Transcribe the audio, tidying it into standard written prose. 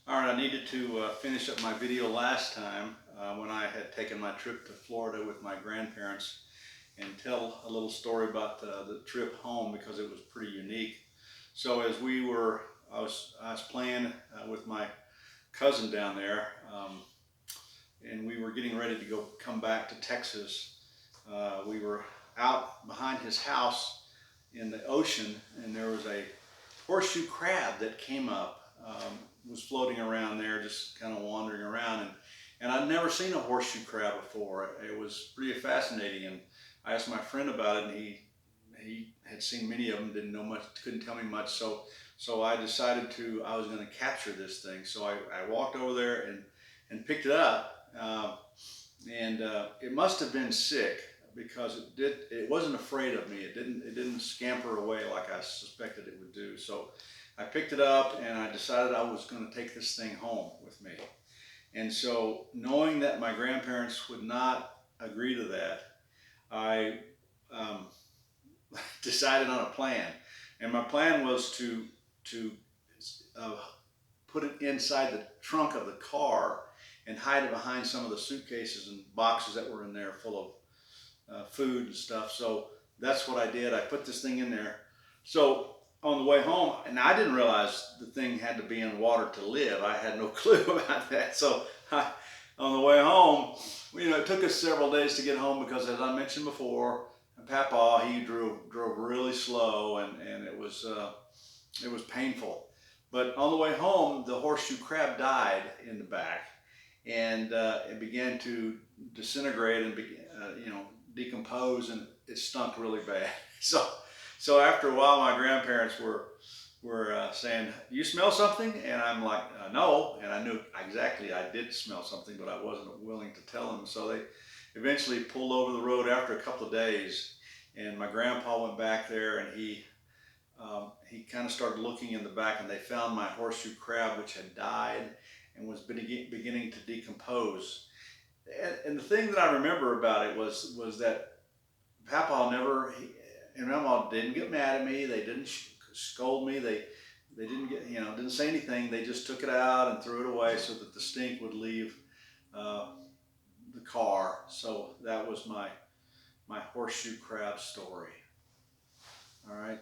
All right, I needed to finish up my video last time when I had taken my trip to Florida with my grandparents and tell a little story about the trip home because it was pretty unique. So as I was playing with my cousin down there, and we were getting ready to come back to Texas. We were out behind his house in the ocean, and there was a horseshoe crab that came up, was floating around there, just kind of wandering around. And I'd never seen a horseshoe crab before. It was pretty fascinating. And I asked my friend about it, and he had seen many of them, didn't know much, couldn't tell me much. So I decided I was going to capture this thing. So I walked over there and picked it up. And it must have been sick because it wasn't afraid of me. It didn't scamper away like I suspected it would do. So I picked it up and I decided I was going to take this thing home with me. And so, knowing that my grandparents would not agree to that, I um, decided on a plan. And my plan was to uh, put it inside the trunk of the car and hide it behind some of the suitcases and boxes that were in there full of food and stuff. So that's what I did. I put this thing in there. So on the way home, and I didn't realize the thing had to be in water to live. I had no clue about that. On the way home, it took us several days to get home because, as I mentioned before, Papa he drove really slow, and it was painful. But on the way home, the horseshoe crab died in the back, and it began to disintegrate and decompose, and it stunk really bad. So after a while, my grandparents were saying, "You smell something?" And I'm like, "No." And I knew exactly I did smell something, but I wasn't willing to tell them. So they eventually pulled over the road after a couple of days, and my grandpa went back there, and he kind of started looking in the back, and they found my horseshoe crab, which had died and was beginning to decompose. And the thing that I remember about it was that Papa and Mama didn't get mad at me. They didn't scold me. They didn't say anything. They just took it out and threw it away so that the stink would leave uh, the car. So that was my horseshoe crab story. All right.